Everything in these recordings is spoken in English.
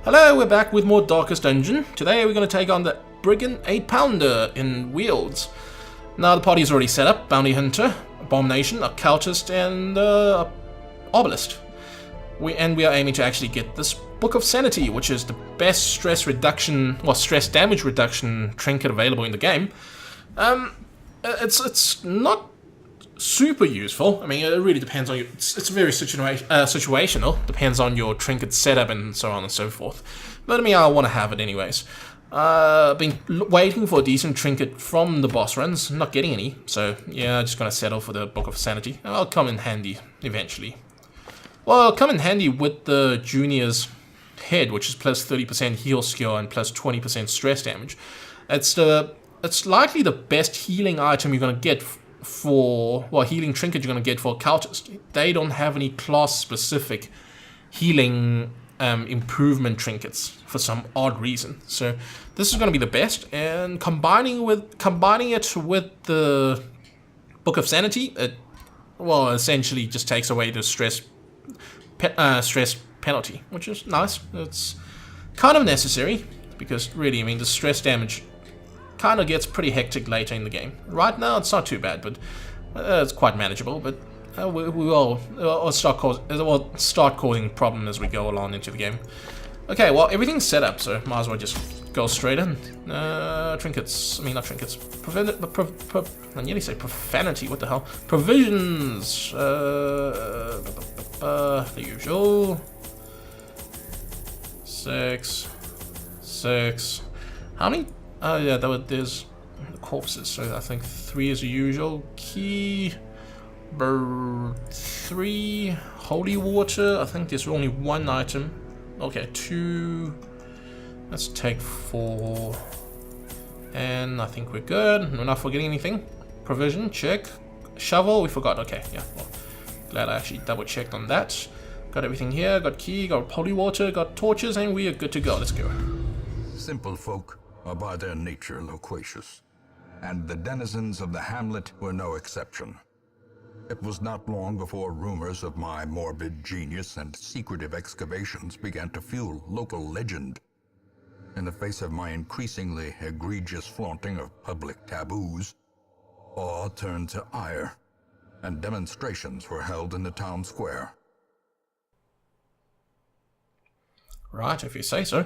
Hello, we're back with more Darkest Dungeon. Today we're going to take on the Brigand 8-pounder in Wields. Now the party's already set up. Bounty Hunter, Abomination, Occultist, and Obelisk. We are aiming to actually get this Book of Sanity, which is the best stress damage reduction trinket available in the game. It's not super useful. I mean, it really depends on you. It's very situational. Depends on your trinket setup and so on and so forth. But I mean, I want to have it anyways. Been waiting for a decent trinket from the boss runs, not getting any. So yeah, just gonna settle for the Book of Sanity. I'll come in handy eventually. Well, it'll come in handy with the Junior's head, which is plus 30% heal skill and plus 20% stress damage. It's likely the best healing item you're gonna get healing trinket you're going to get for Occultist. They don't have any class-specific healing improvement trinkets for some odd reason. So this is going to be the best, and combining it with the Book of Sanity, it essentially just takes away the stress penalty, which is nice. It's kind of necessary because really, I mean, the stress damage kind of gets pretty hectic later in the game. Right now, it's not too bad, but it's quite manageable. But we will start causing problem as we go along into the game. Okay, well, everything's set up, so might as well just go straight in. Trinkets. I mean, not trinkets. I nearly say profanity. What the hell? Provisions. The usual. 6. How many? Oh yeah, there's the corpses, so I think 3 is the usual. Key, 3, holy water, I think there's only 1 item. Okay, 2, let's take 4, and I think we're good. We're not forgetting anything. Provision, check. Shovel, we forgot, okay, yeah, well, glad I actually double checked on that. Got everything here, got key, got holy water, got torches, and we are good to go. Let's go. Simple folk are by their nature loquacious, and the denizens of the hamlet were no exception. It was not long before rumors of my morbid genius and secretive excavations began to fuel local legend. In the face of my increasingly egregious flaunting of public taboos, awe turned to ire, and demonstrations were held in the town square. Right, if you say so.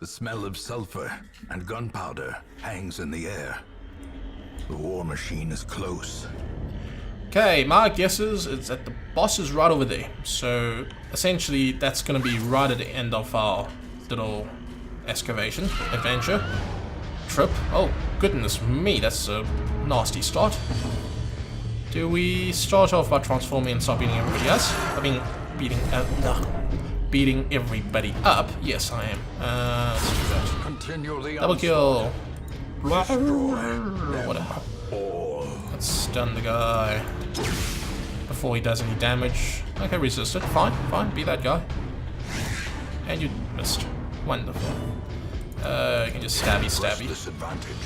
The smell of sulfur and gunpowder hangs in the air. The war machine is close. Okay, my guess is it's that the boss is right over there. So essentially, that's going to be right at the end of our little excavation adventure trip. Oh goodness me, that's a nasty start. Do we start off by transforming and start beating everybody else? I mean, beating everybody up. Yes, I am. Let's do that. Continue Double kill. What the the hell? Let's stun the guy before he does any damage. Okay, resist it. Fine. Be that guy. And you missed. Wonderful. You can just stabby. Disadvantage.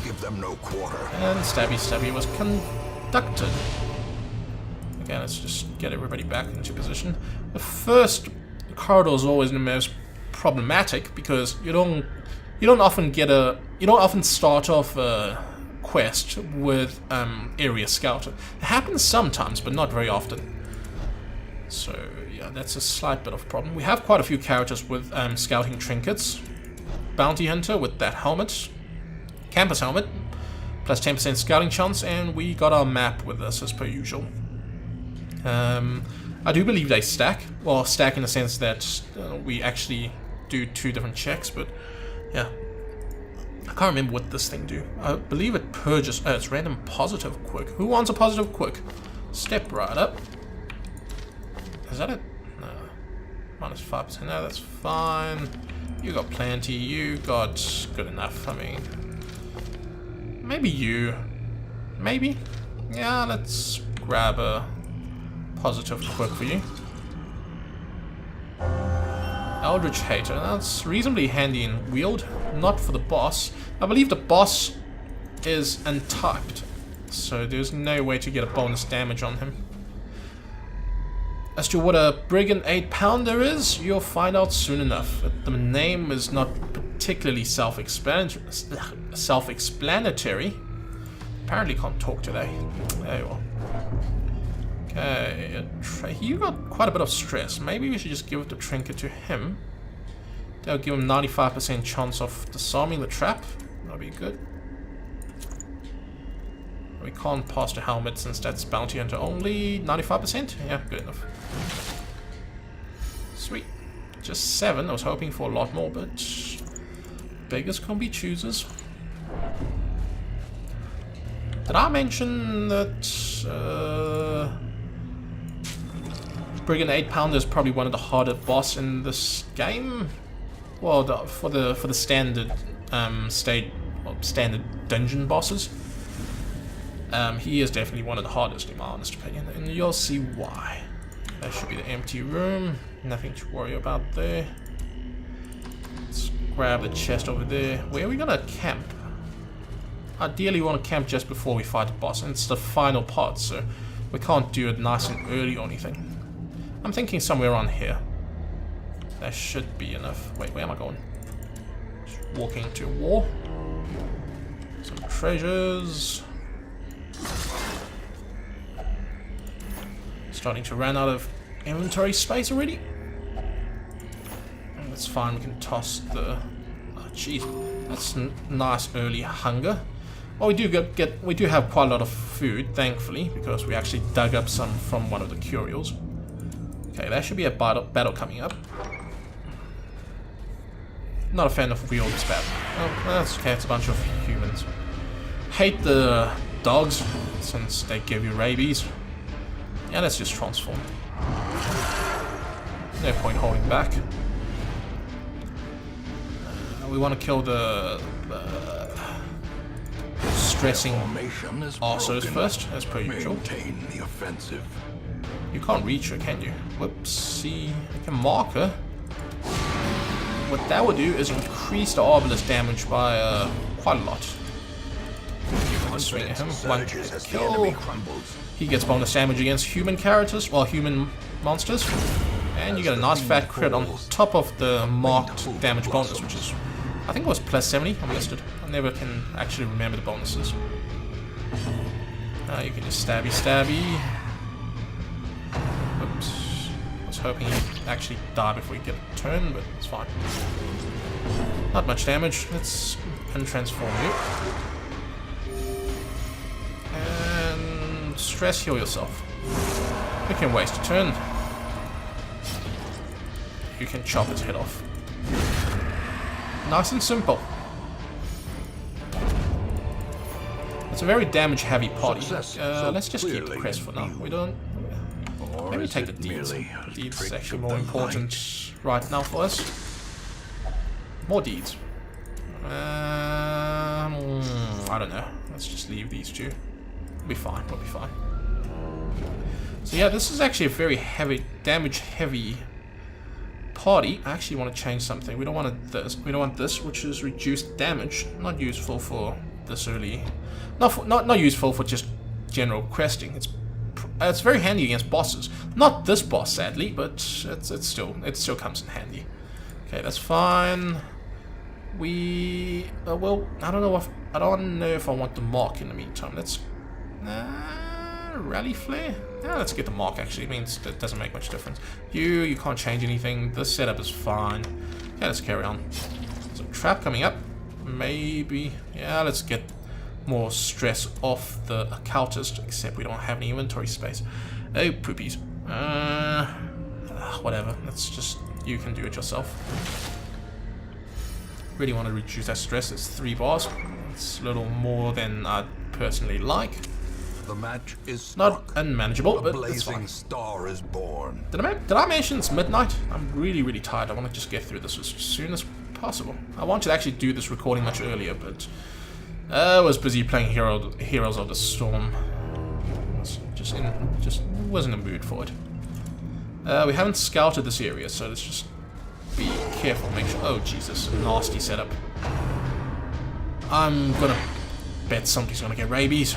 Give them no quarter. And stabby was conducted. Okay, let's just get everybody back into position. The first corridor is always the most problematic because you don't often start off a quest with area scouter. It happens sometimes, but not very often. So yeah, that's a slight bit of a problem. We have quite a few characters with scouting trinkets. Bounty Hunter with that helmet, campus helmet, plus 10% scouting chance, and we got our map with us as per usual. I do believe they stack. Well, stack in the sense that we actually do 2 different checks, but yeah. I can't remember what this thing do. I believe it purges. Oh, it's random positive quick. Who wants a positive quick? Step right up. Is that it? No. Minus 5%. No, that's fine. You got plenty. You got good enough. I mean, maybe you. Maybe. Yeah, let's grab a positive quick for you. Eldritch Hater. That's reasonably handy in wield, not for the boss. I believe the boss is untyped, so there's no way to get a bonus damage on him. As to what a Brigand 8-pounder is, you'll find out soon enough. The name is not particularly self-explanatory. Apparently can't talk today. There you are. Okay, you got quite a bit of stress. Maybe we should just give the trinket to him. That'll give him 95% chance of disarming the trap. That'll be good. We can't pass the helmet since that's bounty hunter only. 95%? Yeah, good enough. Sweet. Just 7. I was hoping for a lot more, but beggars can't be choosers. Did I mention that Brigand 8-pounder is probably one of the harder boss in this game? Well, for the standard standard dungeon bosses, he is definitely one of the hardest in my honest opinion, and you'll see why. That should be the empty room. Nothing to worry about there. Let's grab the chest over there. Where are we gonna camp? Ideally, we want to camp just before we fight the boss, and it's the final part, so we can't do it nice and early or anything. I'm thinking somewhere around here. That should be enough. Wait, where am I going? Just walking to a wall. Some treasures. Starting to run out of inventory space already. That's fine, we can toss the... Oh, jeez. That's nice early hunger. Well, we do have quite a lot of food, thankfully, because we actually dug up some from one of the curios. Okay, there should be a battle coming up. Not a fan of real this battle. Oh, that's okay, it's a bunch of humans. Hate the dogs, since they give you rabies. Yeah, let's just transform. No point holding back. We want to kill the stressing arsos first, as per usual. The offensive. You can't reach her, can you? Whoopsie. I can mark her. What that will do is increase the obelisk damage by quite a lot. Give it a swing at him. One kill. He gets bonus damage against human characters, well, human monsters. And you get a nice fat crit on top of the marked damage bonus, which is, I think it was plus 70. I missed it. I never can actually remember the bonuses. You can just stabby stabby. Oops. I was hoping he'd actually die before he get a turn, but it's fine. Not much damage. Let's untransform you. And stress heal yourself. You can waste a turn. You can chop its head off. Nice and simple. It's a very damage-heavy party. Let's just keep the crest for now. We don't... Maybe take the deeds. Deeds is actually more important right now for us. More deeds. I don't know. Let's just leave these two. We'll be fine. We'll be fine. So yeah, this is actually a very heavy, damage-heavy party. I actually want to change something. We don't want this. We don't want this, which is reduced damage. Not useful for this early. Not useful for just general questing. It's very handy against bosses. Not this boss, sadly, but it still comes in handy. Okay, that's fine. Well, I don't know if I want the mark in the meantime. Let's rally flare. Yeah, let's get the mark. Actually, it means that doesn't make much difference. You can't change anything. This setup is fine. Yeah, let's carry on. There's a trap coming up. Maybe. Yeah, let's get more stress off the occultist, except we don't have any inventory space. Oh, poopies. Whatever. Let's just... You can do it yourself. Really want to reduce that stress. It's 3 bars. It's a little more than I'd personally like. The match is not unmanageable, but it's fine. blazing star is born. Did I mention it's midnight? I'm really tired. I want to just get through this as soon as possible. I wanted to actually do this recording much earlier, but I was busy playing Heroes of the Storm. Just wasn't in the mood for it. We haven't scouted this area, so let's just be careful. Make sure. Oh Jesus, nasty setup. I'm gonna bet somebody's gonna get rabies.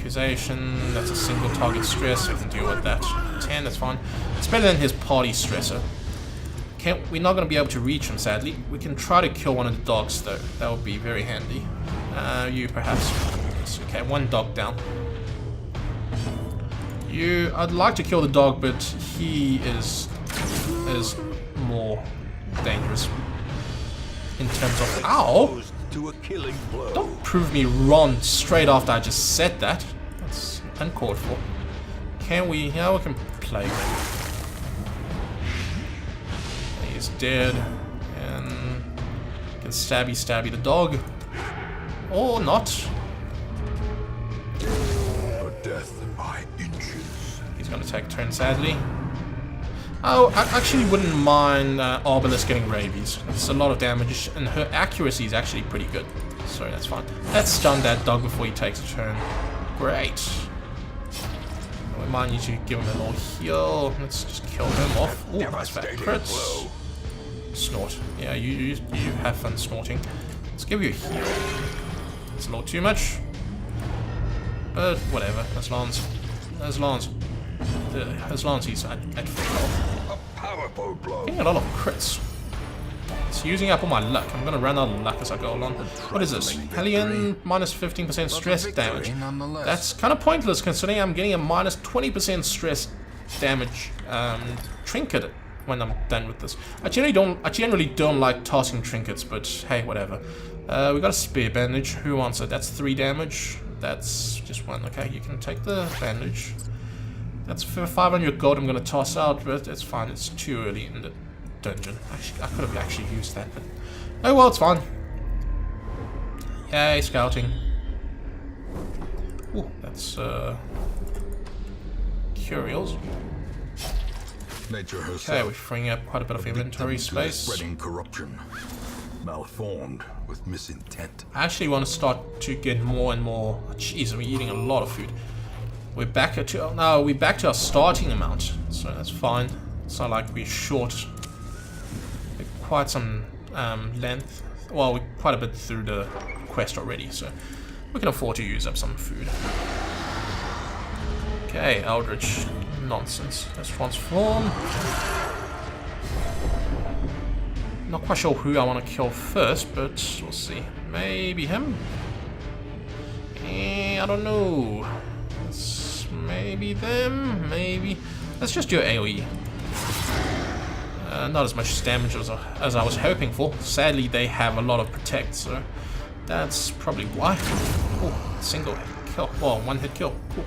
accusation. That's a single target stress. We can deal with that. 10, that's fine. It's better than his party stressor. We're not going to be able to reach him, sadly. We can try to kill one of the dogs, though. That would be very handy. You, perhaps. Okay, one dog down. You, I'd like to kill the dog, but he is more dangerous in terms of... Ow! To a killing blow. Don't prove me wrong straight after I just said that. That's uncalled for. Can we... Yeah, we can play him. He's dead. And... can stabby the dog. Or not. A death by inches. He's gonna take a turn, sadly. Oh, I actually wouldn't mind Arbalest getting rabies. It's a lot of damage, and her accuracy is actually pretty good. So that's fine. Let's stun that dog before he takes a turn. Great. We might need to give him a little heal. Let's just kill him off. Ooh, that's bad crits. Snort. Yeah, you have fun snorting. Let's give you a heal. It's a little too much. But whatever, as long as he's at full health. A powerful blow. Getting a lot of crits. It's using up all my luck. I'm gonna run out of luck as I go along. What is this? Hellion minus 15% stress damage. That's kind of pointless considering I'm getting a minus 20% stress damage trinket when I'm done with this. I generally don't like tossing trinkets, but hey, whatever. We got a spear bandage. Who wants it? That's 3 damage. That's just 1. Okay, you can take the bandage. That's for 500 gold I'm going to toss out, but it's fine. It's too early in the dungeon. Actually, I could have actually used that, but... oh well, it's fine. Yay, scouting. Ooh, that's, curios. Nature herself. Okay, we're freeing up quite a bit of inventory space. Spreading corruption. Malformed with misintent. I actually want to start to get more and more... Jeez, we're eating a lot of food. We're back at we're back to our starting amount, so that's fine. It's not like we're short. We're quite some length. Well, we're quite a bit through the quest already, so we can afford to use up some food. Okay, Eldritch nonsense. Let's transform. Not quite sure who I want to kill first, but we'll see. Maybe him? I don't know. Maybe them, maybe. Let's just do AoE. Not as much damage as I was hoping for. Sadly, they have a lot of protect, so that's probably why. Oh, single hit kill. Well, 1 hit kill. Cool.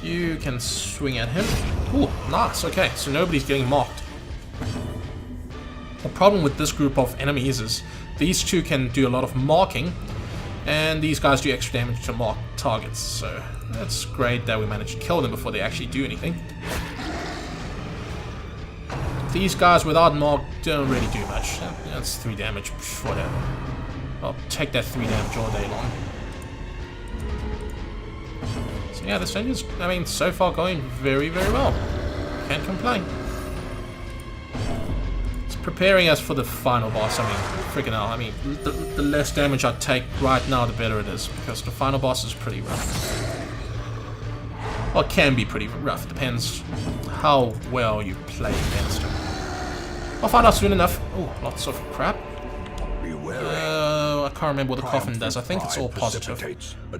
You can swing at him. Oh, nice. Okay, so nobody's getting marked. The problem with this group of enemies is these two can do a lot of marking, and these guys do extra damage to mark targets, so that's great that we managed to kill them before they actually do anything. These guys without mark don't really do much. That's 3 damage, whatever. I'll take that 3 damage all day long. So yeah, this dungeon's, I mean, so far going very, very well. Can't complain. Preparing us for the final boss. I mean, freaking hell. I mean, the less damage I take right now, the better it is, because the final boss is pretty rough. Well, it can be pretty rough. Depends how well you play against him. I'll find out soon enough. Oh, lots of crap. I can't remember what the coffin does. I think it's all positive.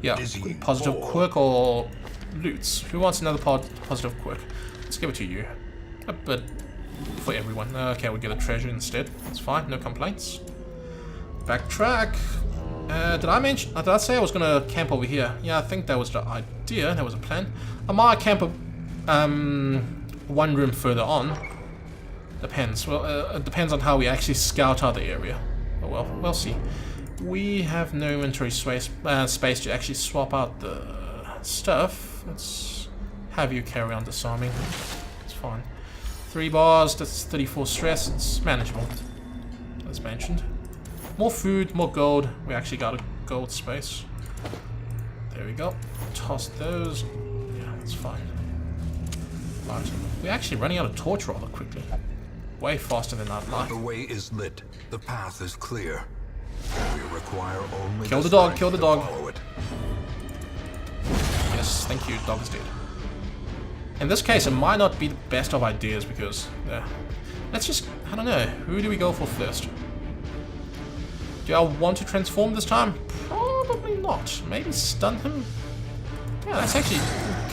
Yeah, positive quirk or loots. Who wants another positive quirk? Let's give it to you. But for everyone. Okay, we'll get a treasure instead. That's fine, no complaints. Backtrack. Did I say I was gonna camp over here? Yeah, I think that was the idea. That was a plan. I might camp one room further on. Depends. Well, it depends on how we actually scout out the area. Oh well, we'll see. We have no inventory space to actually swap out the stuff. Let's have you carry on disarming. It's fine. 3 bars, that's 34 stress, it's manageable, as mentioned. More food, more gold. We actually got a gold space. There we go. Toss those. Yeah, that's fine. Right. We're actually running out of torch rather quickly. Way faster than I'd like. The way is lit. The path is clear. We require only kill the dog, kill the dog. Yes, thank you, dog is dead. In this case, it might not be the best of ideas because... let's just... I don't know. Who do we go for first? Do I want to transform this time? Probably not. Maybe stun him? Yeah, let's actually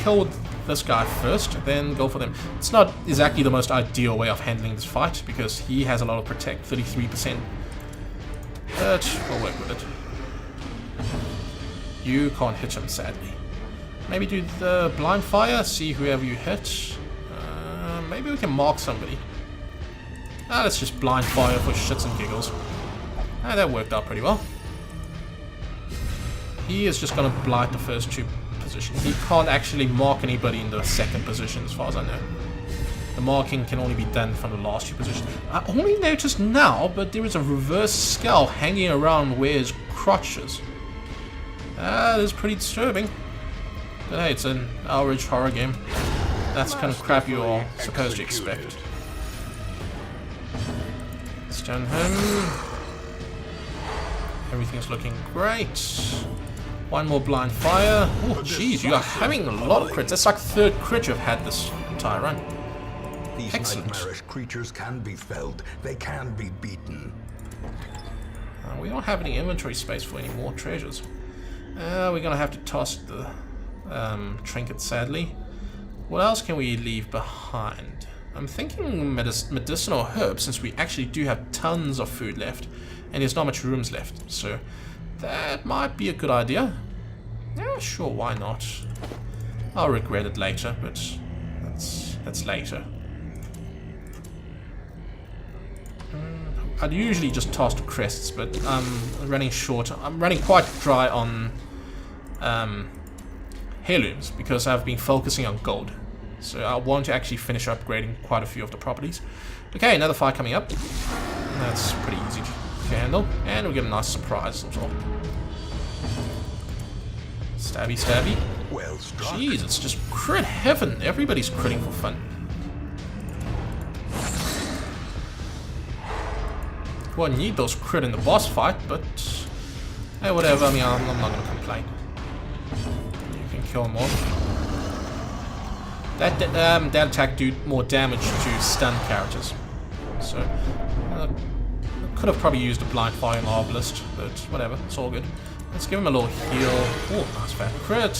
kill this guy first, then go for them. It's not exactly the most ideal way of handling this fight because he has a lot of protect, 33%. But we'll work with it. You can't hit him, sadly. Maybe do the blind fire, see whoever you hit. Maybe we can mark somebody. Let's just blind fire for shits and giggles. That worked out pretty well. He is just going to blight the first 2 positions. He can't actually mark anybody in the second position as far as I know. The marking can only be done from the last 2 positions. I only noticed now, but there is a reverse skull hanging around where his crotch is. That is pretty disturbing. But hey, it's an average horror game. That's kind of crap you are supposed to expect. Stun him. Everything's looking great. One more blind fire. Oh, jeez, you are having a lot of crits. That's like 3rd crit you've had this entire run. These Excellent. nightmarish creatures can be felled. They can be beaten. We don't have any inventory space for any more treasures. We're gonna have to toss the trinket, sadly. What else can we leave behind? I'm thinking medicinal herbs, since we actually do have tons of food left, and there's not much rooms left. So that might be a good idea. Yeah, sure, why not? I'll regret it later, but that's later. I'd usually just toss the crests, but I'm running short. I'm running quite dry on heirlooms because I've been focusing on gold. So I want to actually finish upgrading quite a few of the properties. Okay, another fight coming up. That's pretty easy to handle. And we get a nice surprise as well. Stabby, stabby. Well struck. Jeez, it's just crit heaven. Everybody's critting for fun. Well, I need those crit in the boss fight, but hey, whatever. I mean, I'm not gonna complain. You can kill them off. That attack do more damage to stun characters. So I could have probably used a blind fire in the obelisk, but whatever. It's all good. Let's give him a little heal. Oh, nice fat crit.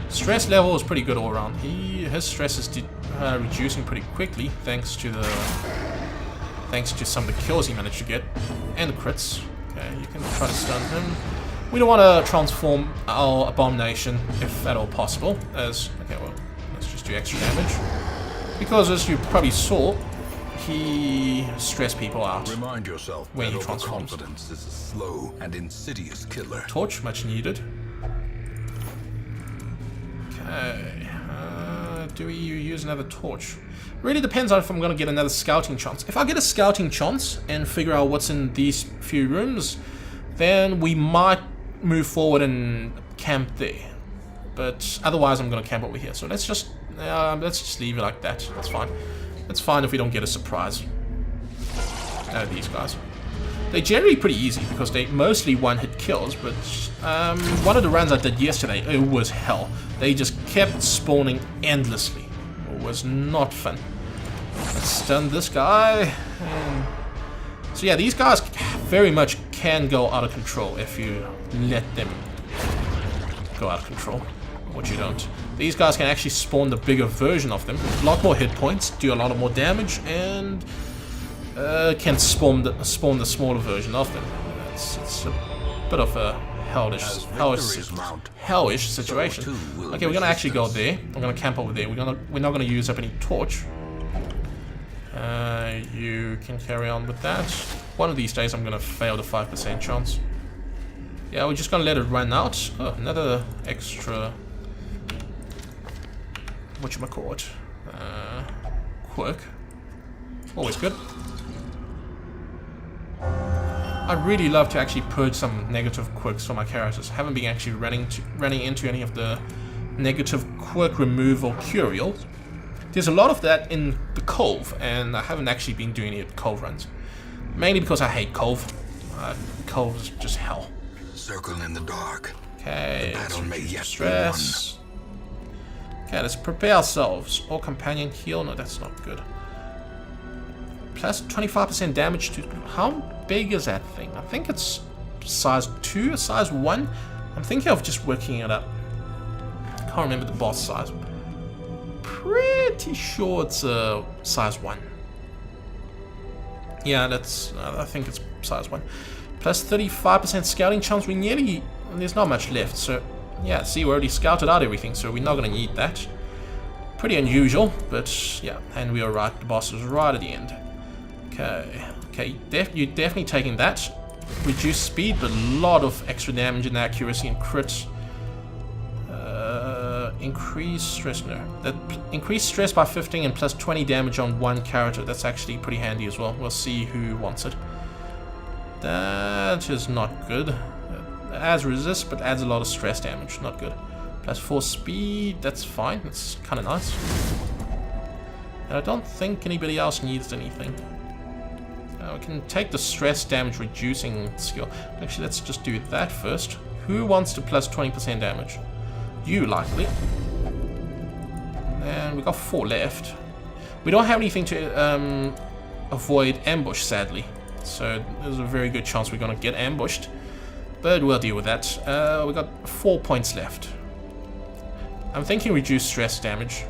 Stress level is pretty good all around. His stress is reducing pretty quickly thanks to some of the kills he managed to get and the crits. Okay, you can try to stun him. We don't want to transform our abomination if at all possible. Okay, well, let's just do extra damage because, as you probably saw, he stressed people out. Remind yourself when that he transforms. overconfidence is a slow and insidious killer. Torch, much needed. Okay, do we use another torch? Really depends on if I'm going to get another scouting chance. If I get a scouting chance and figure out what's in these few rooms, then we might move forward and camp there. But otherwise, I'm going to camp over here. So let's just leave it like that. That's fine. It's fine if we don't get a surprise. These guys. They're generally pretty easy because they mostly one-hit kills, but one of the runs I did yesterday, it was hell. They just kept spawning endlessly. It was not fun. Let's stun this guy. So yeah, these guys very much can go out of control if you let them go out of control, which you don't. These guys can actually spawn the bigger version of them, a lot more hit points, do a lot of more damage, and can spawn the smaller version of them. It's a bit of a hellish situation. Okay, we're gonna actually go there. We're gonna camp over there. We're not gonna use up any torch. You can carry on with that. One of these days I'm gonna fail the 5% chance. Yeah, we're just gonna let it run out. Oh, another extra whatchamacallit. Quirk. Always good. I'd really love to actually purge some negative quirks for my characters. I haven't been actually running into any of the negative quirk removal curials. There's a lot of that in the Cove, and I haven't actually been doing any of the Cove runs. Mainly because I hate Cove. Cove is just hell. Circle in the dark. Okay, The battle may yet be stress. Okay, let's prepare ourselves. Or companion heal. No, that's not good. Plus 25% damage to... How big is that thing? I think it's size 2, size 1. I'm thinking of just working it up. I can't remember the boss size. Pretty sure it's size 1. Yeah, that's... I think it's size 1. Plus 35% scouting chance. We nearly... There's not much left, so... Yeah, see, we already scouted out everything, so we're not going to need that. Pretty unusual, but yeah. And we are right. The boss is right at the end. Okay, you're definitely taking that. Reduce speed, but a lot of extra damage and accuracy and crit. Increase stress, no. That increase stress by 15 and plus 20 damage on one character. That's actually pretty handy as well. We'll see who wants it. That is not good. It adds resist, but adds a lot of stress damage. Not good. Plus 4 speed, that's fine. That's kind of nice. And I don't think anybody else needs anything. We can take the stress damage reducing skill. Actually, let's just do that first. Who wants to plus 20% damage? You, likely. And we got 4 left. We don't have anything to avoid ambush, sadly. So there's a very good chance we're going to get ambushed. But we'll deal with that. We got 4 points left. I'm thinking reduce stress damage.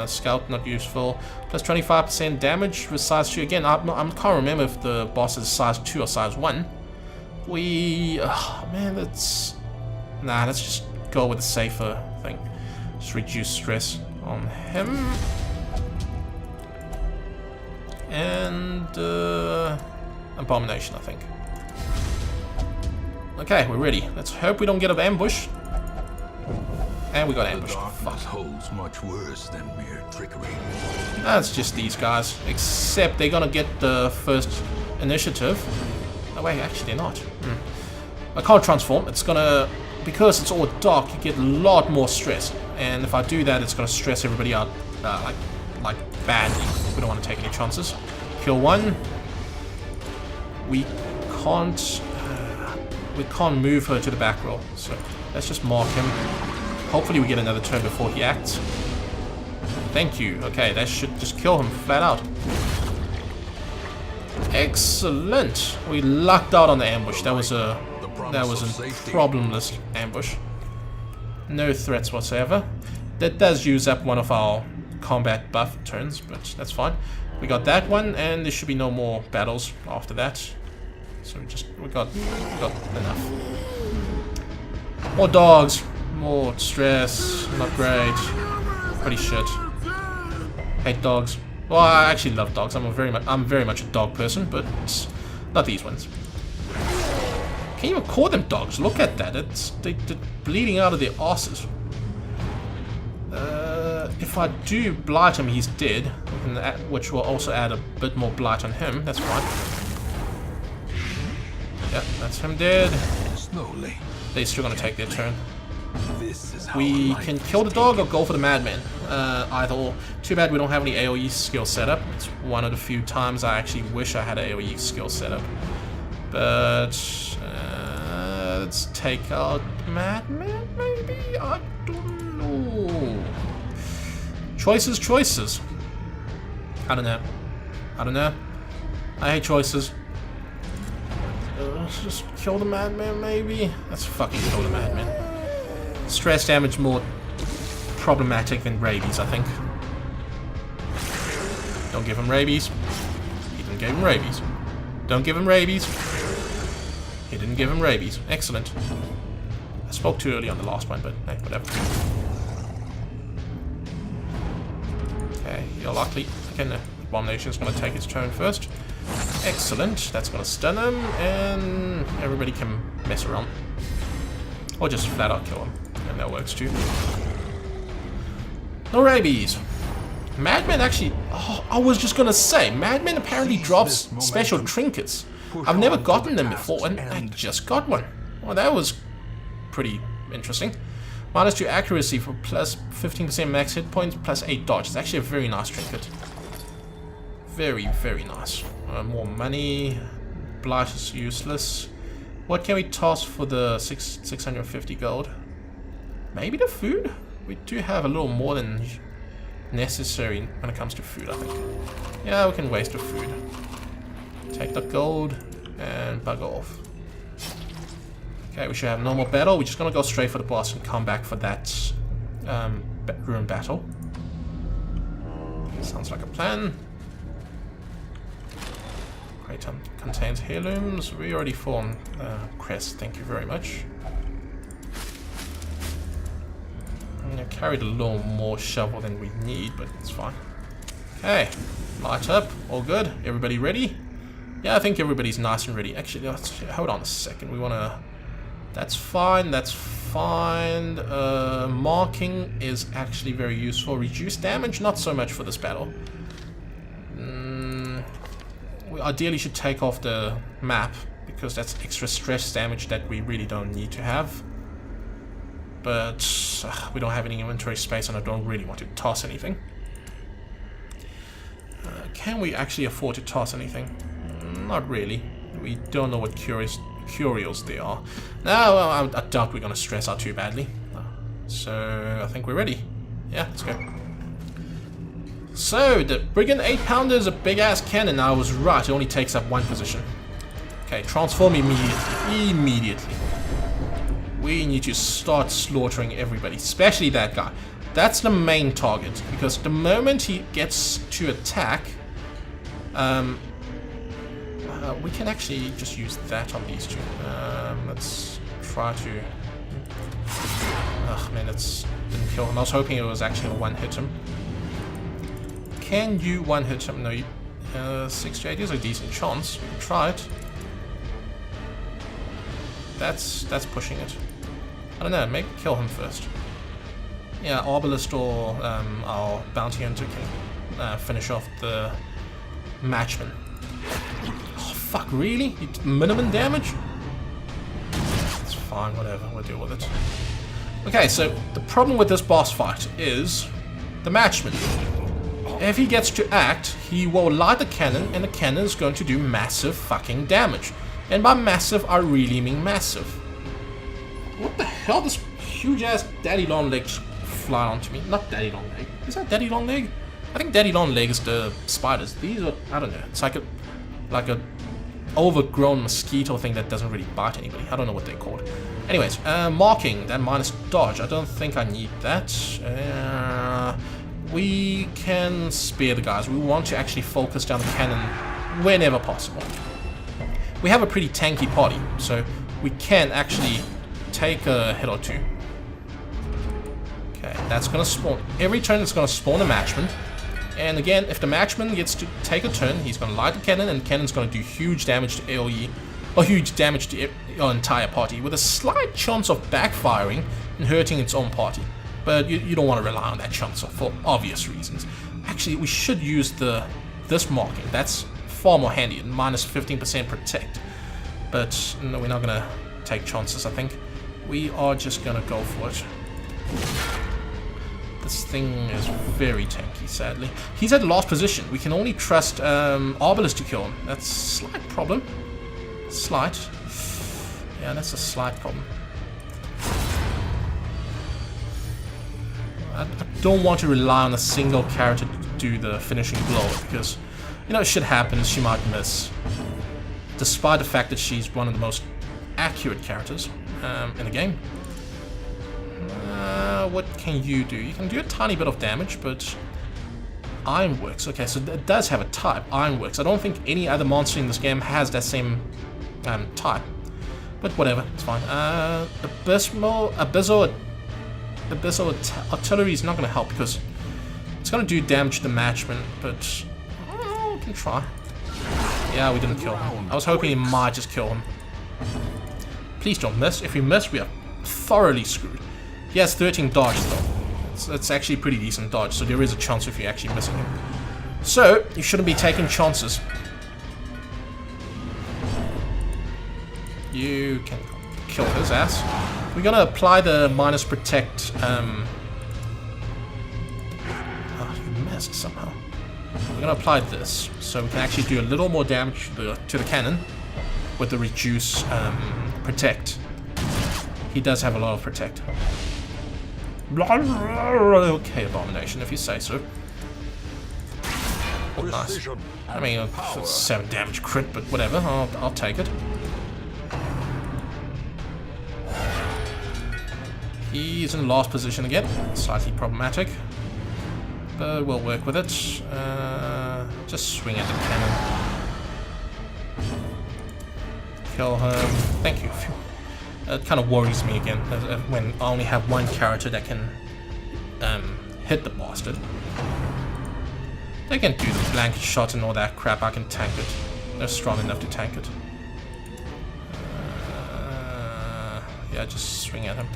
Scout, not useful. Plus 25% damage with size 2. Again, I can't remember if the boss is size 2 or size 1. Man, let's... Nah, let's just go with the safer thing. Just reduce stress on him. And... Abomination, I think. Okay, we're ready. Let's hope we don't get an ambush. And we got ambushed. Fuck. Holds much worse than mere trickery. That's just these guys. Except they're gonna get the first initiative. No, wait, actually they're not. I can't transform. It's gonna... Because it's all dark, you get a lot more stress. And if I do that, it's gonna stress everybody out, like badly. We don't want to take any chances. Kill one. We can't move her to the back row. So let's just mark him. Hopefully we get another turn before he acts. Thank you. Okay, that should just kill him flat out. Excellent. We lucked out on the ambush. That was a problemless ambush. No threats whatsoever. That does use up one of our combat buff turns, but that's fine. We got that one, and there should be no more battles after that. So we got enough. More dogs. More stress, not great. Pretty shit. Hate dogs. Well, I actually love dogs. I'm very much a dog person, but not these ones. Can't even call them dogs. Look at that. They're bleeding out of their asses. If I do blight him, he's dead, which will also add a bit more blight on him. That's fine. Yeah, that's him dead. Slowly. They're still gonna take their turn. We can kill the dog or go for the madman. Either or. Too bad we don't have any AoE skill set up. It's one of the few times I actually wish I had an AoE skill set up. But let's take out madman, maybe? I don't know. Choices. I don't know. I hate choices. Let's just kill the madman, maybe? Let's fucking kill the madman. Stress damage more problematic than rabies, I think. Don't give him rabies. He didn't give him rabies. Don't give him rabies. He didn't give him rabies. Excellent. I spoke too early on the last one, but hey, whatever. Okay, you're likely. Okay, no. Abomination's gonna take its turn first. Excellent. That's gonna stun him, and everybody can mess around. Or just flat out kill him. And that works too. No rabies. Madman actually... Oh, I was just gonna say, Madman apparently drops special trinkets. I've never gotten them before, and I just got one. Well, that was pretty interesting. -2 accuracy for plus 15% max hit points, plus 8 dodge. It's actually a very nice trinket. Very, very nice. More money. Blight is useless. What can we toss for the 650 gold? Maybe the food? We do have a little more than necessary when it comes to food, I think. Yeah, we can waste the food. Take the gold and bugger off. Okay, we should have normal battle. We're just gonna go straight for the boss and come back for that ruin battle. Sounds like a plan. Great, contains heirlooms. We already formed crest, thank you very much. I carried a little more shovel than we need, but it's fine. Okay, light up, all good. Everybody ready? Yeah, I think everybody's nice and ready. Actually, hold on a second. We wanna. That's fine. That's fine. Marking is actually very useful. Reduce damage, not so much for this battle. We ideally should take off the map because that's extra stress damage that we really don't need to have. But we don't have any inventory space and I don't really want to toss anything. Can we actually afford to toss anything? Not really. We don't know what curios they are. No, I doubt we're going to stress out too badly. So I think we're ready. Yeah, let's go. So the Brigand 8-pounder is a big ass cannon. I was right, it only takes up one position. Okay, transform immediately. We need to start slaughtering everybody, especially that guy. That's the main target, because the moment he gets to attack, we can actually just use that on these two. Let's try to... Ugh, man, it didn't kill him. I was hoping it was actually a one-hit him. Can you one-hit him? No, 6 to 8 is a decent chance. We can try it. That's pushing it. I don't know, maybe kill him first. Yeah, Arbalist or our bounty hunter can finish off the matchman. Oh, fuck, really? Minimum damage? It's fine, whatever, we'll deal with it. Okay, so the problem with this boss fight is the matchman. If he gets to act, he will light the cannon, and the cannon is going to do massive fucking damage. And by massive, I really mean massive. What the hell? This huge ass Daddy Long Leg fly onto me. Not Daddy Long Leg. Is that Daddy Long Leg? I think Daddy Long Leg is the spiders. These are, I don't know. It's like a overgrown mosquito thing that doesn't really bite anybody. I don't know what they're called. Anyways, marking, that minus dodge. I don't think I need that. We can spare the guys. We want to actually focus down the cannon whenever possible. We have a pretty tanky party, so we can actually take a hit or two. Okay, that's gonna spawn. Every turn it's gonna spawn a matchman. And again, if the matchman gets to take a turn, he's gonna light the cannon, and the cannon's gonna do huge damage to AoE, or huge damage to your entire party, with a slight chance of backfiring and hurting its own party. But you don't want to rely on that chance for obvious reasons. Actually, we should use this marking. That's far more handy, minus 15% protect. But no, we're not gonna take chances, I think. We are just gonna go for it. This thing is very tanky, sadly. He's at last position. We can only trust Arbalist to kill him. That's a slight problem. Slight. Yeah, that's a slight problem. I don't want to rely on a single character to do the finishing blow, because, you know, shit happens, she might miss. Despite the fact that she's one of the most accurate characters in the game. What can you do? You can do a tiny bit of damage, but Ironworks. Okay, so it does have a type, Ironworks. I don't think any other monster in this game has that same type. But whatever, it's fine. Abyssal artillery is not going to help because it's going to do damage to the matchman, but we can try. Yeah, we didn't kill him. I was hoping he might just kill him. Please don't miss. If we miss, we are thoroughly screwed. He has 13 dodge though. It's actually pretty decent dodge, so there is a chance if you're actually missing him. So, you shouldn't be taking chances. You can kill his ass. We're gonna apply the minus protect. Oh, you missed somehow. We're gonna apply this, so we can actually do a little more damage to the cannon with the reduce protect. He does have a lot of protect. Okay, Abomination, if you say so. Oh, nice. I mean, 7 damage crit, but whatever, I'll take it. He's in last position again, slightly problematic. But we'll work with it. Just swing at the cannon. Kill him. Thank you. It kind of worries me again when I only have one character that can hit the bastard. They can do the blanket shot and all that crap. I can tank it. They're strong enough to tank it. Yeah, just swing at him.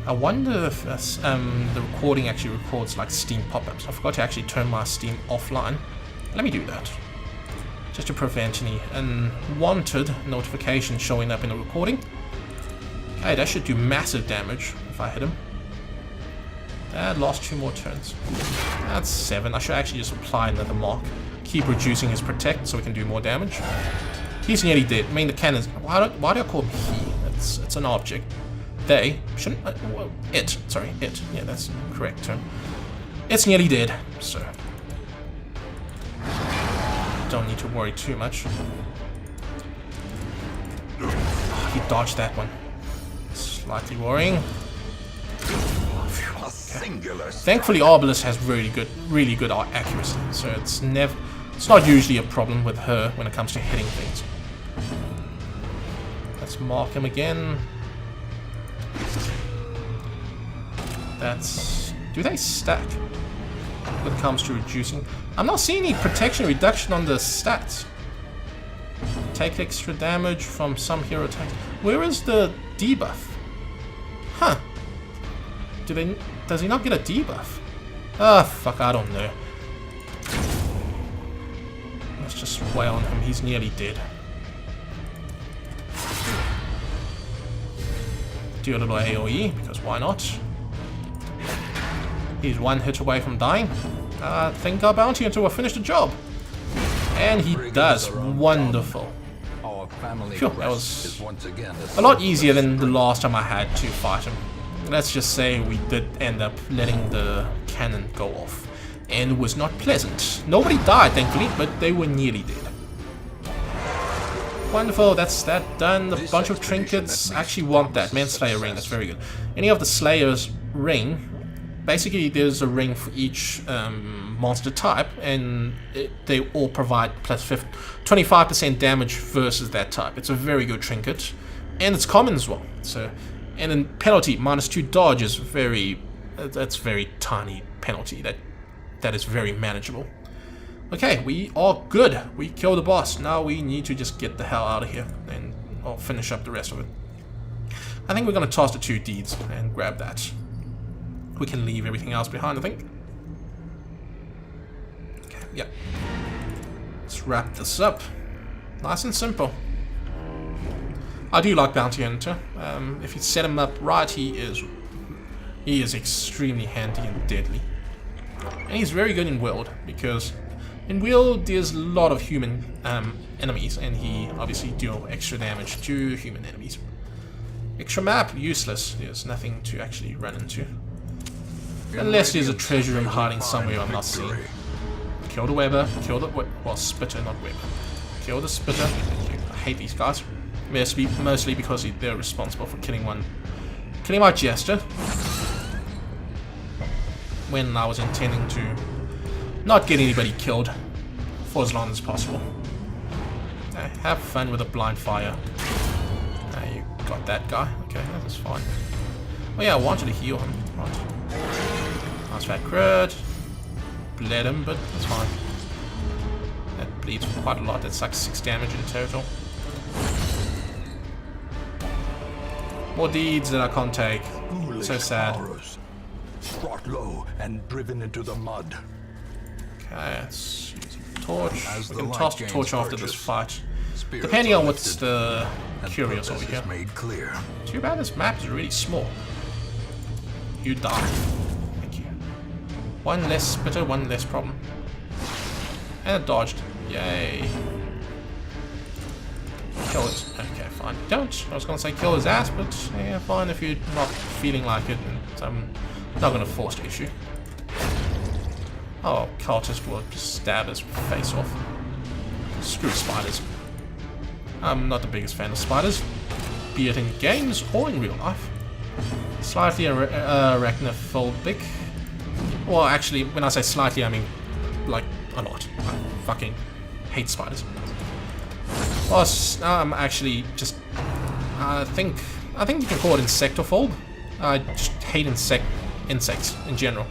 I wonder if the recording actually records like Steam pop-ups. I forgot to actually turn my Steam offline. Let me do that. Just to prevent any unwanted notifications showing up in the recording. Okay, that should do massive damage if I hit him. And lost 2 more turns. That's 7. I should actually just apply another mark. Keep reducing his protect so we can do more damage. He's nearly dead. I mean, the cannons. Why do I call him he? It's an object. They shouldn't. Well, it. Sorry, it. Yeah, that's the correct term. It's nearly dead, so don't need to worry too much. Oh, he dodged that one. Slightly worrying. Okay. Thankfully, Arbalest has really good accuracy, so it's not usually a problem with her when it comes to hitting things. Let's mark him again. Do they stack when it comes to reducing? I'm not seeing any protection reduction on the stats. Take extra damage from some hero attacks. Where is the debuff? Huh. Does he not get a debuff? Ah, fuck, I don't know. Let's just wail on him. He's nearly dead. Do a little AoE, because why not? He's 1 hit away from dying. I think our bounty hunter will finish the job. And he does. Wonderful. Phew, that was a lot easier than the last time I had to fight him. Let's just say we did end up letting the cannon go off. And it was not pleasant. Nobody died, thankfully, but they were nearly dead. Wonderful, that's that done. A bunch of trinkets. I actually want that. Manslayer ring, that's very good. Any of the Slayer's ring. Basically, there's a ring for each monster type, and they all provide plus 25% damage versus that type. It's a very good trinket, and it's common as well. So, and then penalty -2 dodge is that's very tiny penalty. That is very manageable. Okay, we are good. We killed the boss. Now we need to just get the hell out of here, and I'll finish up the rest of it. I think we're gonna toss the 2 deeds and grab that. We can leave everything else behind, I think. Okay, yeah. Let's wrap this up. Nice and simple. I do like Bounty Hunter. If you set him up right, he is extremely handy and deadly. And he's very good in World, because in World there's a lot of human enemies, and he obviously deals extra damage to human enemies. Extra map, useless. There's nothing to actually run into. Unless there's a treasure room hiding somewhere I'm not seeing. Kill the Weber, kill the Spitter, not Weber. Kill the Spitter. I hate these guys. Mostly because they're responsible for killing my Jester. When I was intending to not get anybody killed for as long as possible. Have fun with a blind fire. You got that guy. Okay, that's fine. Oh yeah, I wanted to heal him. Right. Nice fat crit. Bled him, but that's fine. That bleeds quite a lot. That's like 6 damage in total. More deeds that I can't take. So sad. Brought low and driven into the mud. Okay, let's use a torch. We can toss the torch after this fight. Depending on what's the curious over here. Too bad this map is really small. You die. Thank you. 1 less Spitter, 1 less problem. And it dodged. Yay. Kill his... Okay, fine. Don't. I was going to say kill his ass, but yeah, fine if you're not feeling like it. I'm not going to force the issue. Oh, cultist will just stab his face off. Screw spiders. I'm not the biggest fan of spiders, be it in games or in real life. Slightly arachnophobic. Well, actually, when I say slightly, I mean like a lot. I fucking hate spiders. Plus, I'm actually just... I think you can call it insectophobe. I just hate insects in general,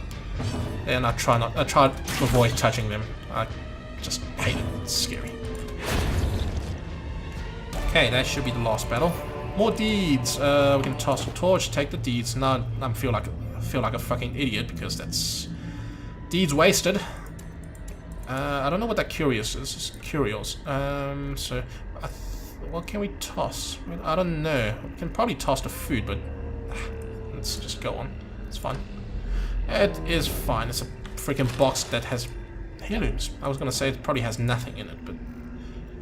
and I try to avoid touching them. I just hate it. It's scary. Okay, that should be the last battle. More deeds. We can toss a torch, take the deeds. Now I feel like a fucking idiot because that's deeds wasted. I don't know what that curious is. It's curious. So, what can we toss? I mean, I don't know. We can probably toss the food, but let's just go on. It's fine. It is fine. It's a freaking box that has heirlooms. I was gonna say it probably has nothing in it, but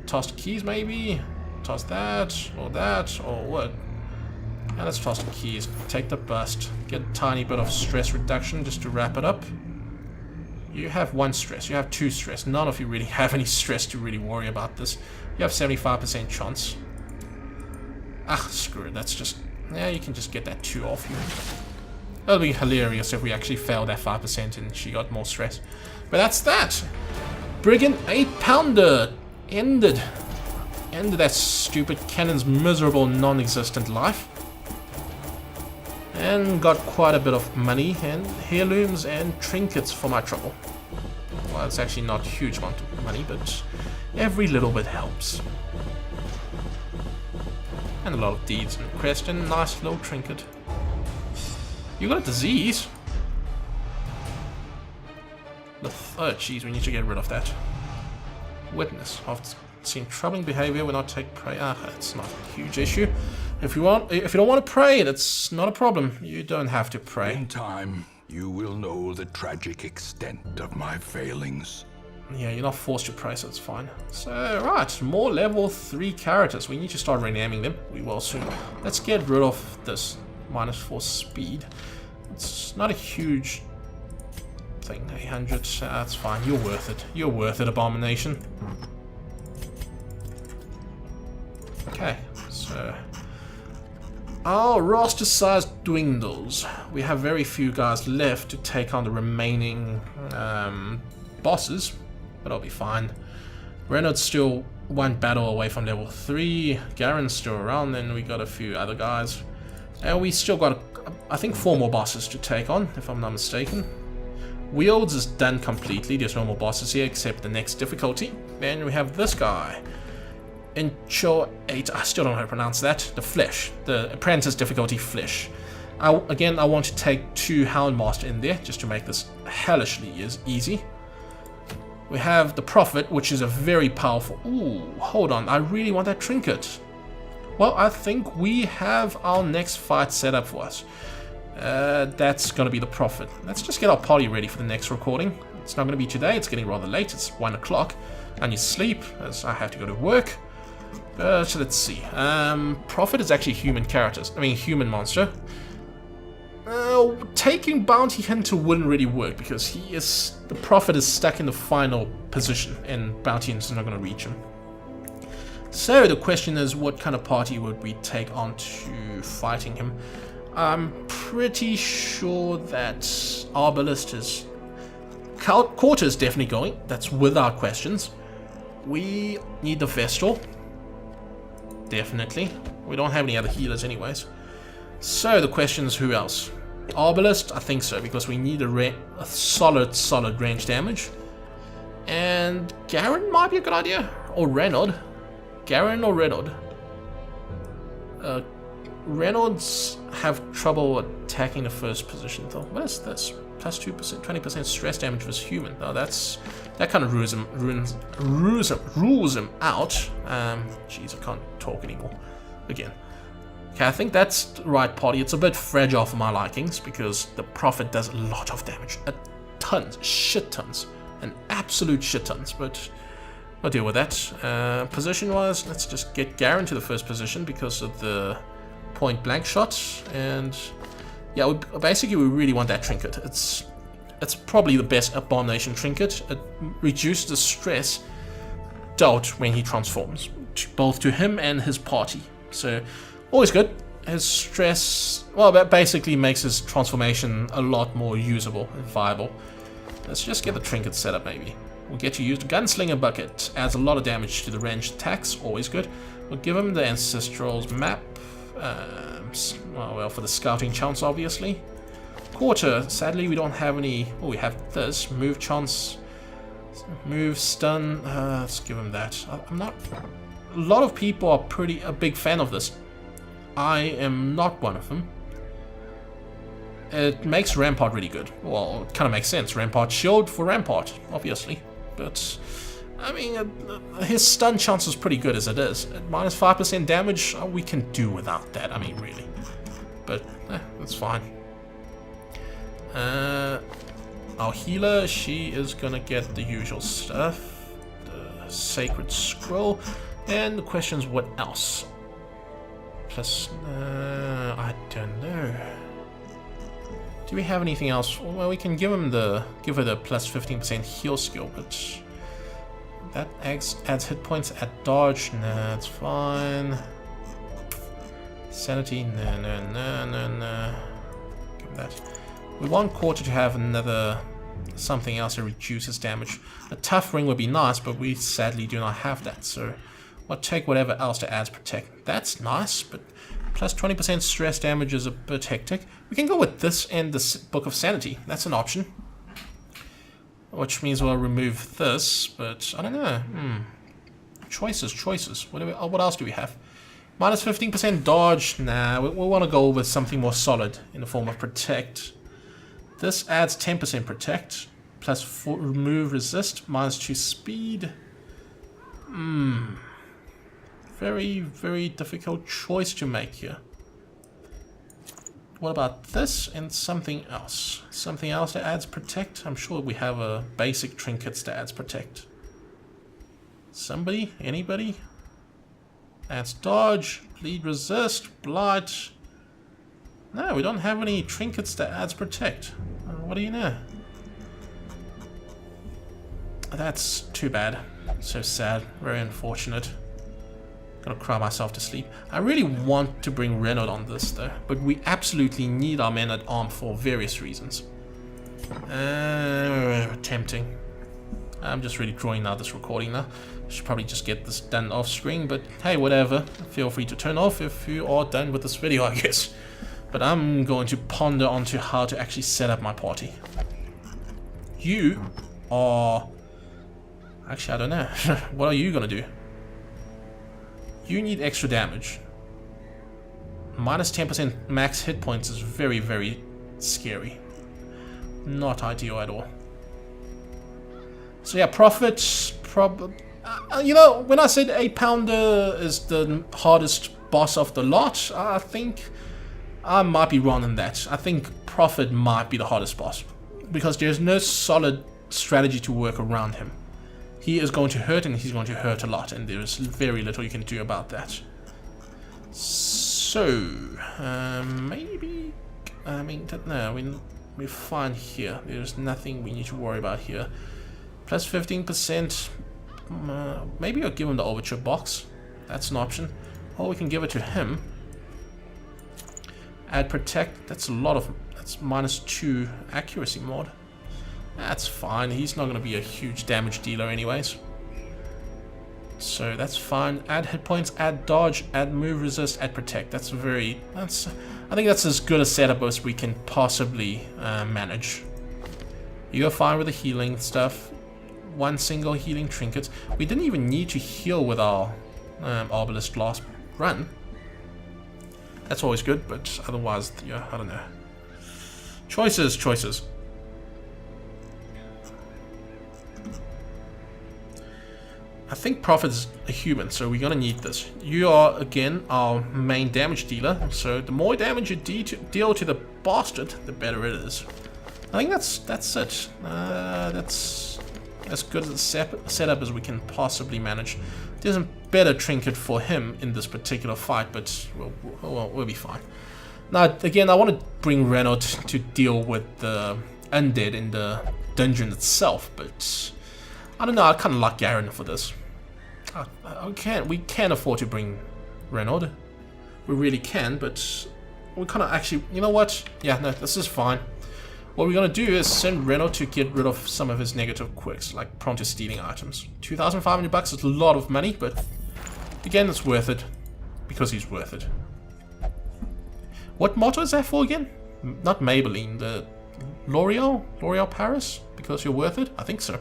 toss the keys maybe. Toss that or what? And let's toss the keys. Take the bust. Get a tiny bit of stress reduction just to wrap it up. You have 1 stress. You have 2 stress. None of you really have any stress to really worry about this. You have 75% chance. Ah, screw it. That's just... Yeah, you can just get that 2 off you. That'll be hilarious if we actually failed that 5% and she got more stress. But that's that. Brigand 8-pounder ended that stupid cannon's miserable non-existent life. And got quite a bit of money and heirlooms and trinkets for my trouble. Well, it's actually not a huge amount of money, but every little bit helps. And a lot of deeds and crest and a nice little trinket. You got a disease? Oh jeez, we need to get rid of that. Witness. I've seen troubling behavior, will not take prey. It's not a huge issue. If you don't want to pray, that's not a problem. You don't have to pray. In time, you will know the tragic extent of my failings. Yeah, you're not forced to pray, so it's fine. So, right, more level 3 characters. We need to start renaming them. We will soon. Let's get rid of this -4 speed. It's not a huge thing. 800, that's fine. You're worth it. You're worth it, Abomination. Okay, so... our roster size dwindles. We have very few guys left to take on the remaining bosses, but I'll be fine. Reynolds still 1 battle away from level 3. Garen's still around, and we got a few other guys. And we still got, I think, 4 more bosses to take on, if I'm not mistaken. Wields is done completely. There's no more bosses here except the next difficulty. Then we have this guy. Ep.8, I still don't know how to pronounce that. The Flesh. The Apprentice difficulty Flesh. Again, I want to take 2 Houndmaster in there, just to make this hellishly easy. We have the Prophet, which is a very powerful... Ooh, hold on. I really want that trinket. Well, I think we have our next fight set up for us. That's going to be the Prophet. Let's just get our party ready for the next recording. It's not going to be today. It's getting rather late. It's 1 o'clock. I need sleep, as I have to go to work. So let's see. Prophet is actually human monster. Taking Bounty Hunter wouldn't really work because the Prophet is stuck in the final position and Bounty Hunter's not going to reach him. So the question is, what kind of party would we take on to fighting him? I'm pretty sure that Arbalist is... Quarter is definitely going. That's without questions. We need the Vestal. Definitely. We don't have any other healers anyways. So the question is, who else? Arbalist? I think so, because we need a solid range damage. And Garen might be a good idea. Or Renaud. Garen or Renaud? Reynolds have trouble attacking the first position though. What is this? Plus 2%, 20% stress damage versus human. Oh, that kind of rules him out. Jeez, I can't talk anymore. Again. Okay, I think that's the right party. It's a bit fragile for my likings because the Prophet does a lot of damage. Tons, shit tons. An absolute shit tons. But I'll deal with that. Position-wise, let's just get Garen to the first position because of the point-blank shots. And yeah, basically we really want that trinket. It's probably the best Abomination trinket. It reduces the stress dealt when he transforms, both to him and his party. So, always good. His stress, well, that basically makes his transformation a lot more usable and viable. Let's just get the trinket set up, maybe. We'll get to use the Gunslinger Bucket. Adds a lot of damage to the ranged attacks, always good. We'll give him the Ancestral's map. Well, for the scouting chance, obviously. Quarter, sadly we don't have any. Oh, we have this. Move chance. Move stun. Let's give him that. I'm not. A lot of people are a big fan of this. I am not one of them. It makes Rampart really good. Well, it kind of makes sense. Rampart shield for Rampart, obviously. But, I mean, his stun chance is pretty good as it is. At minus 5% damage, we can do without that. I mean, really. But, that's fine. Our healer, she is gonna get the usual stuff. The Sacred Scroll. And the question is, what else? Plus, I don't know. Do we have anything else? Well, we can give her the plus 15% heal skill, but that adds hit points at dodge. Nah, that's fine. Sanity, no. Give that. We want Quarter to have another something else that reduces damage. A tough ring would be nice, but we sadly do not have that, so we'll take whatever else that adds protect. That's nice, but plus 20% stress damage is a bit hectic. We can go with this and the Book of Sanity. That's an option. Which means we'll remove this, but I don't know. Choices. What else do we have? Minus 15% dodge. Nah, we want to go with something more solid in the form of protect. This adds 10% protect, plus 4 remove resist, minus 2 speed. Very, very difficult choice to make here. What about this and something else? Something else that adds protect? I'm sure we have a basic trinkets that adds protect. Somebody? Anybody? Adds dodge, bleed resist, blight. No, we don't have any trinkets that adds protect. What do you know? That's too bad. So sad. Very unfortunate. Gonna cry myself to sleep. I really want to bring Renaud on this though, but we absolutely need our men at arm for various reasons. Tempting. I'm just really drawing out this recording now. Should probably just get this done off screen, but hey, whatever. Feel free to turn off if you are done with this video, I guess. But I'm going to ponder onto how to actually set up my party. You are... Actually, I don't know. What are you gonna do? You need extra damage. Minus 10% max hit points is very, very scary. Not ideal at all. So yeah, Prophet, you know, when I said 8-pounder is the hardest boss of the lot, I think I might be wrong in that. I think Prophet might be the hardest boss, because there's no solid strategy to work around him. He is going to hurt, and he's going to hurt a lot, and there's very little you can do about that. So, maybe, I mean, no, we're fine here. There's nothing we need to worry about here. Plus 15%, maybe I'll give him the Overture box. That's an option. Or we can give it to him. Add Protect, that's a lot of, that's minus 2 accuracy mod. That's fine, he's not going to be a huge damage dealer anyways. So that's fine. Add hit points, add dodge, add move resist, add protect. I think that's as good a setup as we can possibly manage. You go fine with the healing stuff. One single healing trinket. We didn't even need to heal with our Arbalist last run. That's always good, but otherwise, yeah, I don't know. Choices. I think Prophet's a human, so we're gonna need this. You are, again, our main damage dealer, so the more damage you deal to the bastard, the better it is. I think that's it. as good a setup as we can possibly manage. There's a better trinket for him in this particular fight, but we'll be fine. Now, again, I want to bring Renaud to deal with the undead in the dungeon itself, but I don't know, I kind of like Garen for this. We can afford to bring Renaud. We really can, but we kind of actually, you know what? Yeah, no, this is fine. What we're going to do is send Renaud to get rid of some of his negative quirks, like prone to stealing items. 2,500 bucks is a lot of money, but again, it's worth it, because he's worth it. What motto is that for again? Not Maybelline, the L'Oreal Paris? Because you're worth it? I think so.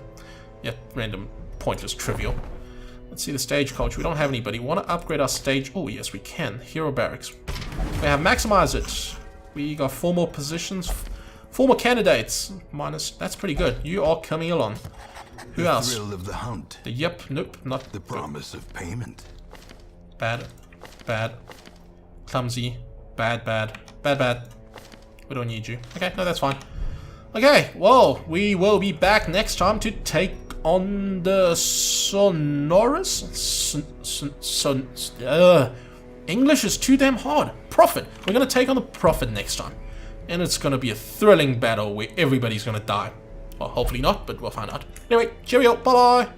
Yeah, random, pointless, trivial. Let's see the stage coach. We don't have anybody. We want to upgrade our stage. Oh, yes, we can. Hero barracks. We have maximized it. We got 4 more positions. 4 more candidates. Minus. That's pretty good. You are coming along. Who else? The thrill of the hunt. Yep. Nope. Not the promise of payment. Bad. Bad. Clumsy. Bad. Bad. Bad. Bad. We don't need you. Okay. No, that's fine. Okay. Well, we will be back next time to take on the Sonorous. English is too damn hard. Prophet. We're gonna take on the Prophet next time. And it's going to be a thrilling battle where everybody's going to die. Well, hopefully not, but we'll find out. Anyway, cheerio, bye-bye!